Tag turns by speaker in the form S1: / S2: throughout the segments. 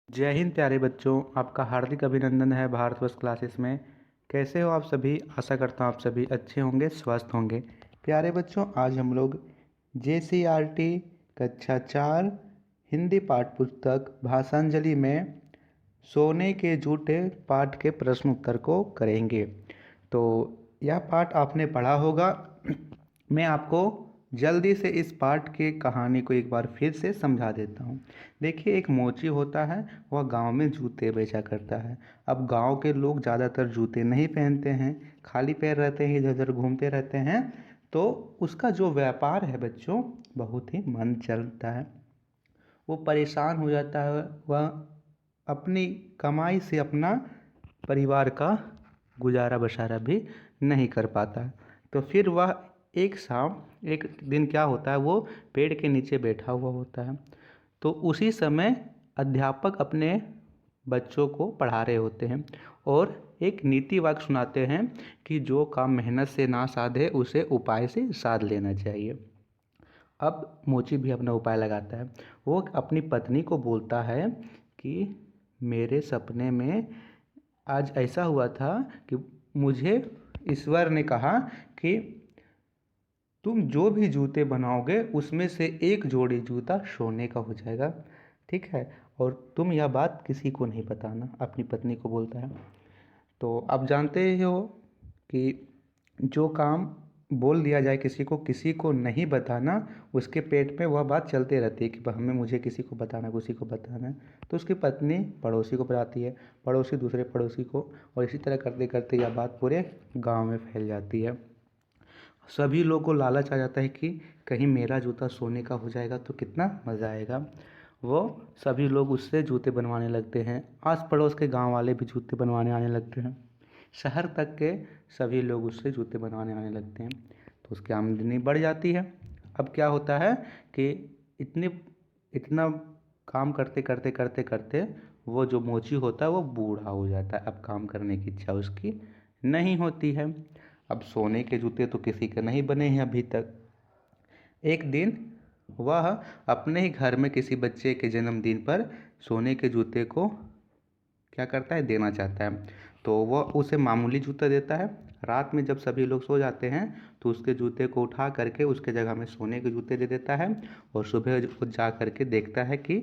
S1: जय हिंद प्यारे बच्चों, आपका हार्दिक अभिनंदन है भारतवर्ष क्लासेस में। कैसे हो आप सभी? आशा करता हूँ आप सभी अच्छे होंगे, स्वस्थ होंगे। प्यारे बच्चों, आज हम लोग JCRT कक्षा 4 हिंदी पाठ पुस्तक भाषांजलि में सोने के जूते पाठ के प्रश्न उत्तर को करेंगे। तो यह पाठ आपने पढ़ा होगा। मैं आपको जल्दी से इस पाठ की कहानी को एक बार फिर से समझा देता हूँ। देखिए, एक मोची होता है, वह गांव में जूते बेचा करता है। अब गांव के लोग ज़्यादातर जूते नहीं पहनते हैं, खाली पैर रहते हैं, इधर उधर घूमते रहते हैं। तो उसका जो व्यापार है बच्चों, बहुत ही मंद चलता है। वो परेशान हो जाता है, वह अपनी कमाई से अपना परिवार का गुजारा बसारा भी नहीं कर पाता है। तो फिर वह एक दिन क्या होता है, वो पेड़ के नीचे बैठा हुआ होता है। तो उसी समय अध्यापक अपने बच्चों को पढ़ा रहे होते हैं और एक नीति वाक्य सुनाते हैं कि जो काम मेहनत से ना साधे उसे उपाय से साध लेना चाहिए। अब मोची भी अपना उपाय लगाता है। वो अपनी पत्नी को बोलता है कि मेरे सपने में आज ऐसा हुआ था कि मुझे ईश्वर ने कहा कि तुम जो भी जूते बनाओगे उसमें से एक जोड़ी जूता सोने का हो जाएगा, ठीक है? और तुम यह बात किसी को नहीं बताना, अपनी पत्नी को बोलता है। तो आप जानते ही हो कि जो काम बोल दिया जाए किसी को नहीं बताना, उसके पेट में वह बात चलते रहती है कि हमें मुझे किसी को बताना है। तो उसकी पत्नी पड़ोसी को बताती है, पड़ोसी दूसरे पड़ोसी को, और इसी तरह करते करते यह बात पूरे गांव में फैल जाती है। सभी लोगों को लालच आ जाता है कि कहीं मेरा जूता सोने का हो जाएगा तो कितना मज़ा आएगा। वो सभी लोग उससे जूते बनवाने लगते हैं। आस पड़ोस के गांव वाले भी जूते बनवाने आने लगते हैं। शहर तक के सभी लोग उससे जूते बनवाने आने लगते हैं, तो उसकी आमदनी बढ़ जाती है। अब क्या होता है कि इतना काम करते करते करते करते वो जो मोची होता है वो बूढ़ा हो जाता है। अब काम करने की इच्छा उसकी नहीं होती है। अब सोने के जूते तो किसी के नहीं बने हैं अभी तक। एक दिन वह अपने ही घर में किसी बच्चे के जन्मदिन पर सोने के जूते को क्या करता है, देना चाहता है। तो वह उसे मामूली जूता देता है। रात में जब सभी लोग सो जाते हैं तो उसके जूते को उठा करके उसके जगह में सोने के जूते दे देता है, और सुबह वो जा करके देखता है कि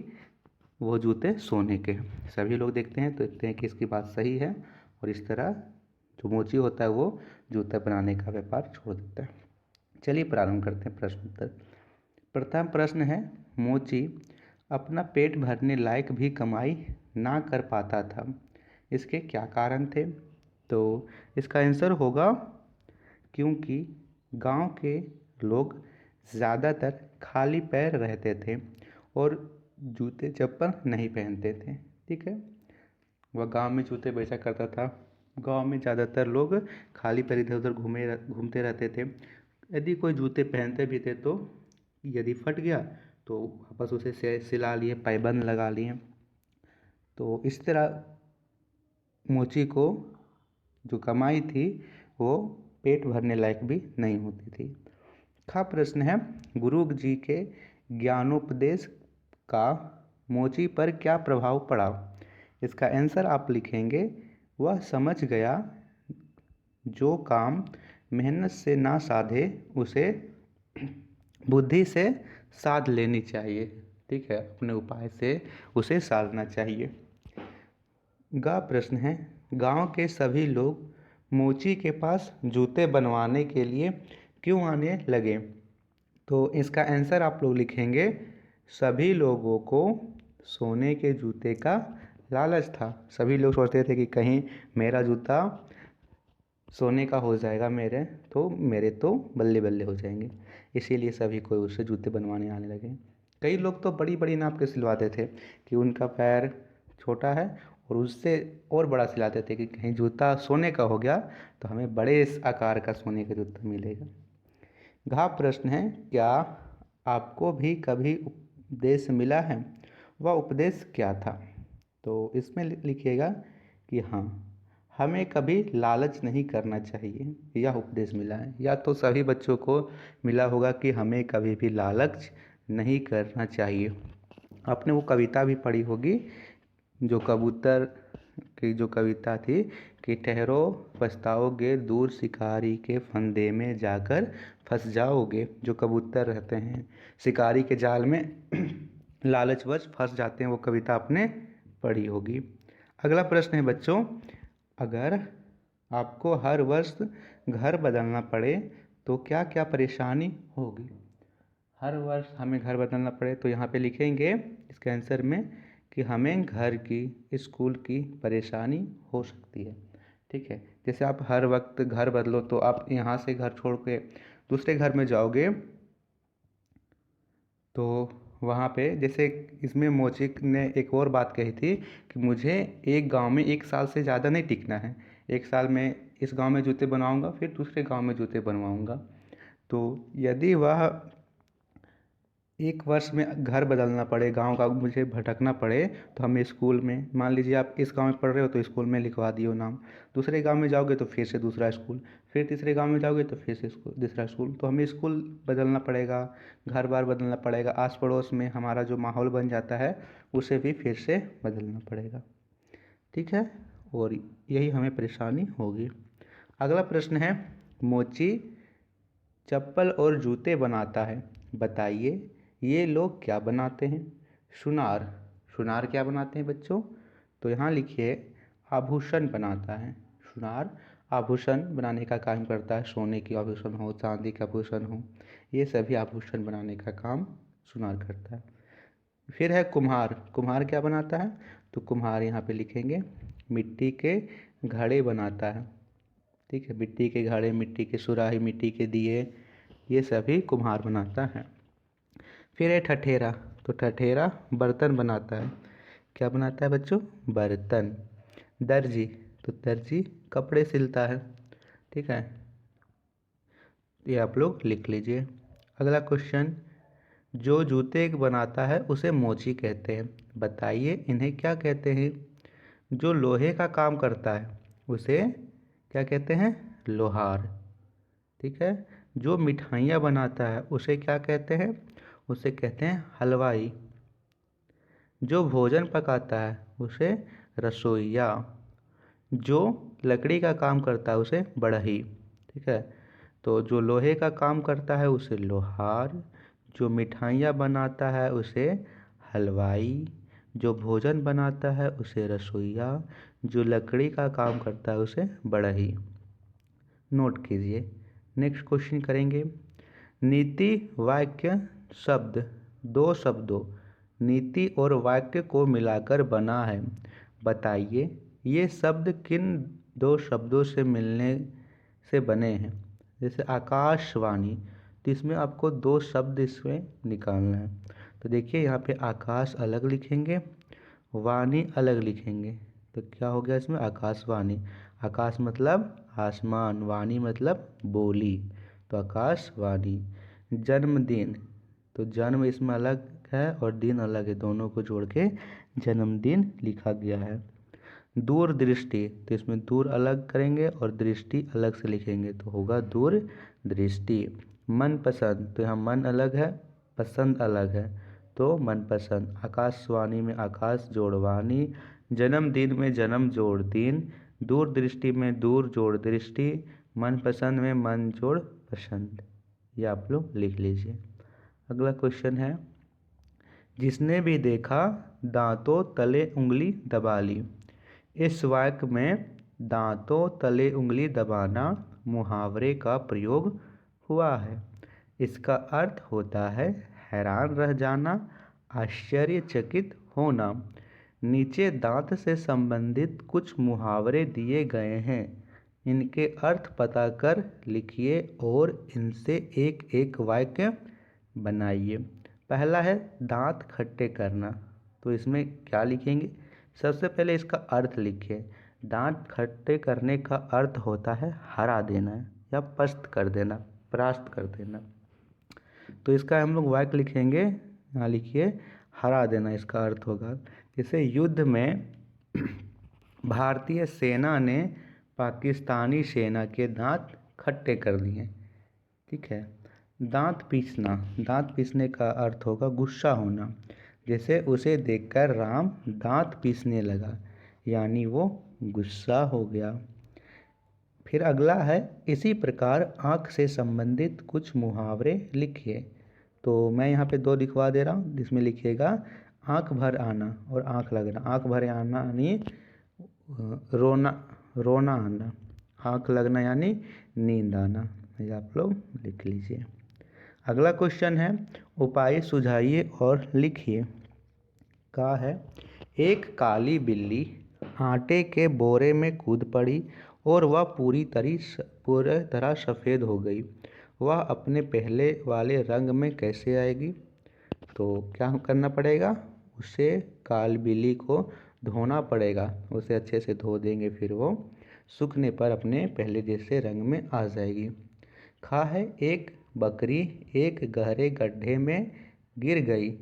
S1: वो जूते सोने के हैं। सभी लोग देखते हैं तो देखते हैं कि इसकी बात सही है, और इस तरह जो मोची होता है वो जूता बनाने का व्यापार छोड़ देता है। चलिए प्रारंभ करते हैं प्रश्न उत्तर। प्रथम प्रश्न है, मोची अपना पेट भरने लायक भी कमाई ना कर पाता था, इसके क्या कारण थे? तो इसका आंसर होगा क्योंकि गांव के लोग ज़्यादातर खाली पैर रहते थे और जूते चप्पल नहीं पहनते थे, ठीक है? वह गांव में जूते बेचा करता था। गांव में ज़्यादातर लोग खाली पैर इधर उधर घूमते रहते थे। यदि कोई जूते पहनते भी थे तो यदि फट गया तो वापस उसे सिला लिए, पायबंद लगा लिए। तो इस तरह मोची को जो कमाई थी वो पेट भरने लायक भी नहीं होती थी। खा प्रश्न है, गुरु जी के ज्ञानोपदेश का मोची पर क्या प्रभाव पड़ा? इसका आंसर आप लिखेंगे, वह समझ गया जो काम मेहनत से ना साधे उसे बुद्धि से साध लेनी चाहिए, ठीक है? अपने उपाय से उसे साधना चाहिए। गा प्रश्न है, गांव के सभी लोग मोची के पास जूते बनवाने के लिए क्यों आने लगे? तो इसका आंसर आप लोग लिखेंगे, सभी लोगों को सोने के जूते का लालच था। सभी लोग सोचते थे कि कहीं मेरा जूता सोने का हो जाएगा, मेरे तो बल्ले बल्ले हो जाएंगे। इसीलिए सभी कोई उससे जूते बनवाने आने लगे। कई लोग तो बड़ी बड़ी नाप के सिलवाते थे कि उनका पैर छोटा है, और उससे और बड़ा सिलाते थे कि कहीं जूता सोने का हो गया तो हमें बड़े इस आकार का सोने का जूता मिलेगा। घा प्रश्न है, क्या आपको भी कभी उपदेश मिला है? वह उपदेश क्या था? तो इसमें लिखिएगा कि हाँ, हमें कभी लालच नहीं करना चाहिए, यह उपदेश मिला है। या तो सभी बच्चों को मिला होगा कि हमें कभी भी लालच नहीं करना चाहिए। आपने वो कविता भी पढ़ी होगी, जो कबूतर की जो कविता थी कि ठहरो पछताओगे दूर शिकारी के फंदे में जाकर फंस जाओगे। जो कबूतर रहते हैं शिकारी के जाल में लालचवश फंस जाते हैं, वो कविता आपने पढ़ी होगी। अगला प्रश्न है बच्चों, अगर आपको हर वर्ष घर बदलना पड़े तो क्या क्या परेशानी होगी। हर वर्ष हमें घर बदलना पड़े तो यहाँ पे लिखेंगे इसके आंसर में कि हमें घर की, स्कूल की परेशानी हो सकती है। ठीक है, जैसे आप हर वक्त घर बदलो तो आप यहाँ से घर छोड़ के दूसरे घर में जाओगे तो वहाँ पे जैसे इसमें मोचिक ने एक और बात कही थी कि मुझे एक गांव में 1 साल से ज़्यादा नहीं टिकना है। 1 साल में इस गांव में जूते बनवाऊंगा, फिर दूसरे गांव में जूते बनवाऊंगा। तो यदि वह 1 वर्ष में घर बदलना पड़े, गांव का मुझे भटकना पड़े, तो हमें स्कूल में, मान लीजिए आप इस गांव में पढ़ रहे हो तो स्कूल में लिखवा दियो नाम, दूसरे गांव में जाओगे तो फिर से दूसरा स्कूल, फिर तीसरे गांव में जाओगे तो फिर से स्कूल, दूसरा स्कूल। तो हमें स्कूल बदलना पड़ेगा, घर बार बदलना पड़ेगा, आस पड़ोस में हमारा जो माहौल बन जाता है उसे भी फिर से बदलना पड़ेगा। ठीक है, और यही हमें परेशानी होगी। अगला प्रश्न है, मोची चप्पल और जूते बनाता है, बताइए ये लोग क्या बनाते हैं। सुनार, सुनार क्या बनाते हैं बच्चों, तो यहाँ लिखिए आभूषण बनाता है। सुनार आभूषण बनाने का काम करता है, सोने की आभूषण हो, चांदी का आभूषण हो, ये सभी आभूषण बनाने का काम सुनार करता है। फिर है कुम्हार, कुम्हार क्या बनाता है, तो कुम्हार यहाँ पे लिखेंगे मिट्टी के घड़े बनाता है। ठीक है, मिट्टी के घड़े, मिट्टी के सुराही, मिट्टी के दिए, ये सभी कुम्हार बनाता है। फिर है ठठेरा, तो ठठेरा बर्तन बनाता है। क्या बनाता है बच्चों, बर्तन। दर्जी, तो दर्जी कपड़े सिलता है। ठीक है, ये आप लोग लिख लीजिए। अगला क्वेश्चन, जो जूते बनाता है उसे मोची कहते हैं, बताइए इन्हें क्या कहते हैं। जो लोहे का काम करता है उसे क्या कहते हैं, लोहार। ठीक है, जो मिठाइयाँ बनाता है उसे क्या कहते हैं, उसे कहते हैं हलवाई। जो भोजन पकाता है उसे रसोइया। जो लकड़ी का काम करता है उसे बढ़ई। ठीक है, तो जो लोहे का काम करता है उसे लोहार, जो मिठाइयाँ बनाता है उसे हलवाई, जो भोजन बनाता है उसे रसोइया, जो लकड़ी का काम करता है उसे बढ़ई। नोट कीजिए। नेक्स्ट क्वेश्चन करेंगे, नीति वाक्य शब्द दो शब्दों नीति और वाक्य को मिलाकर बना है, बताइए ये शब्द किन दो शब्दों से मिलने से बने हैं। जैसे आकाशवाणी, तो इसमें आपको दो शब्द इसमें निकालना है। तो देखिए यहाँ पे आकाश अलग लिखेंगे, वाणी अलग लिखेंगे, तो क्या हो गया इसमें आकाशवाणी। आकाश मतलब आसमान, वाणी मतलब बोली, तो आकाशवाणी। जन्मदिन, तो जन्म इसमें अलग है और दिन अलग है, दोनों को जोड़ के जन्मदिन लिखा गया है। दूरदृष्टि, तो इसमें दूर अलग करेंगे और दृष्टि अलग से लिखेंगे, तो होगा दूर दृष्टि। मनपसंद, तो यहाँ मन अलग है, पसंद अलग है, तो मनपसंद। आकाशवाणी में आकाश जोड़ वाणी, जन्मदिन में जन्म जोड़ दिन, दूरदृष्टि में दूर जोड़ दृष्टि, मनपसंद में मन जोड़ पसंद। ये आप लोग लिख लीजिए। अगला क्वेश्चन है, जिसने भी देखा दांतों तले उंगली दबा ली। इस वाक्य में दांतों तले उंगली दबाना मुहावरे का प्रयोग हुआ है। इसका अर्थ होता है हैरान रह जाना, आश्चर्यचकित होना। नीचे दांत से संबंधित कुछ मुहावरे दिए गए हैं, इनके अर्थ पता कर लिखिए और इनसे एक एक वाक्य बनाइए। पहला है दांत खट्टे करना, तो इसमें क्या लिखेंगे, सबसे पहले इसका अर्थ लिखिए। दांत खट्टे करने का अर्थ होता है हरा देना या पस्त कर देना, परास्त कर देना। तो इसका हम लोग वाक्य लिखेंगे, यहाँ लिखिए हरा देना इसका अर्थ होगा। जैसे युद्ध में भारतीय सेना ने पाकिस्तानी सेना के दांत खट्टे कर दिए। ठीक है, दांत पीसना, दांत पीसने का अर्थ होगा गुस्सा होना। जैसे उसे देखकर राम दांत पीसने लगा, यानी वो गुस्सा हो गया। फिर अगला है, इसी प्रकार आँख से संबंधित कुछ मुहावरे लिखिए। तो मैं यहाँ पे 2 लिखवा दे रहा हूँ, जिसमें लिखिएगा आँख भर आना और आँख लगना। आँख भर आना यानी रोना रोना आना, आँख लगना यानी नींद आना। ये आप लोग लिख लीजिए। अगला क्वेश्चन है, उपाय सुझाइए और लिखिए। का है, एक काली बिल्ली आटे के बोरे में कूद पड़ी और वह पूरी तरह सफ़ेद हो गई। वह अपने पहले वाले रंग में कैसे आएगी? तो क्या करना पड़ेगा, उसे काली बिल्ली को धोना पड़ेगा। उसे अच्छे से धो देंगे, फिर वो सूखने पर अपने पहले जैसे रंग में आ जाएगी। खा है, एक बकरी एक गहरे गड्ढे में गिर गई,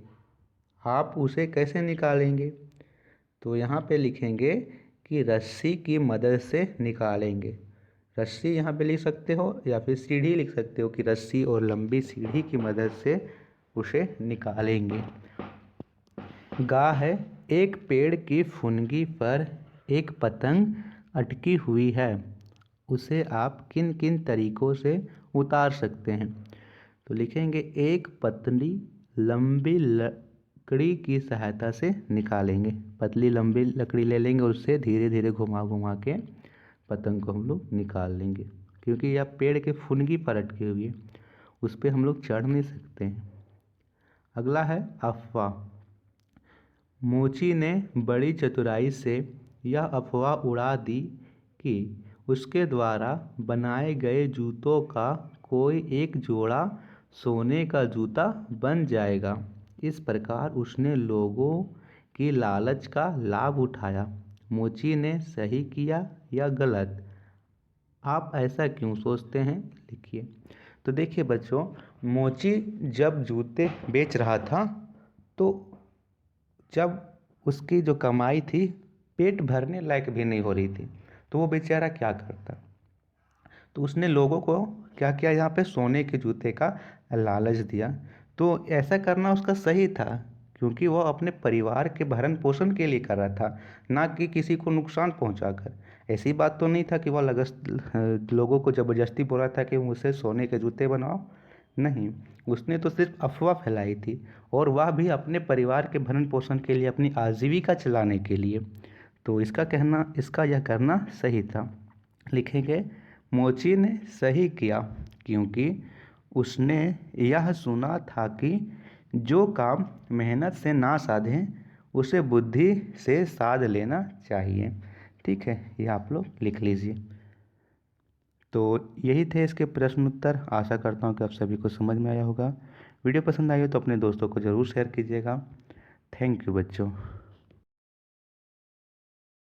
S1: आप उसे कैसे निकालेंगे? तो यहाँ पे लिखेंगे कि रस्सी की मदद से निकालेंगे। रस्सी यहाँ पे लिख सकते हो या फिर सीढ़ी लिख सकते हो कि रस्सी और लंबी सीढ़ी की मदद से उसे निकालेंगे। गा है, एक पेड़ की फुनगी पर एक पतंग अटकी हुई है, उसे आप किन किन तरीकों से उतार सकते हैं? तो लिखेंगे, एक पतली लंबी लकड़ी की सहायता से निकालेंगे। पतली लंबी लकड़ी ले लेंगे, उससे धीरे धीरे घुमा घुमा के पतंग को हम लोग निकाल लेंगे, क्योंकि यह पेड़ के फुनगी पर अटकी हुई है, उस पर हम लोग चढ़ नहीं सकते हैं। अगला है अफवाह। मोची ने बड़ी चतुराई से यह अफवाह उड़ा दी कि उसके द्वारा बनाए गए जूतों का कोई एक जोड़ा सोने का जूता बन जाएगा। इस प्रकार उसने लोगों की लालच का लाभ उठाया। मोची ने सही किया या गलत? आप ऐसा क्यों सोचते हैं? लिखिए। तो देखिए बच्चों, मोची जब जूते बेच रहा था, तो जब उसकी जो कमाई थी पेट भरने लायक भी नहीं हो रही थी, तो वो बेचारा क्या करता? तो उसने लोगों को क्या किया, यहाँ पे सोने के जूते का लालच दिया। तो ऐसा करना उसका सही था, क्योंकि वो अपने परिवार के भरण पोषण के लिए कर रहा था, ना कि किसी को नुकसान पहुंचाकर। ऐसी बात तो नहीं था कि वह लोगों को ज़बरदस्ती बोला था कि मुझसे सोने के जूते बनाओ। नहीं, उसने तो सिर्फ अफवाह फैलाई थी, और वह भी अपने परिवार के भरण पोषण के लिए, अपनी आजीविका चलाने के लिए। तो इसका यह करना सही था। लिखेंगे, मोची ने सही किया क्योंकि उसने यह सुना था कि जो काम मेहनत से ना साधें उसे बुद्धि से साध लेना चाहिए। ठीक है, ये आप लोग लिख लीजिए। तो यही थे इसके प्रश्न उत्तर। आशा करता हूँ कि आप सभी को समझ में आया होगा। वीडियो पसंद आई हो तो अपने दोस्तों को ज़रूर शेयर कीजिएगा। थैंक यू बच्चों।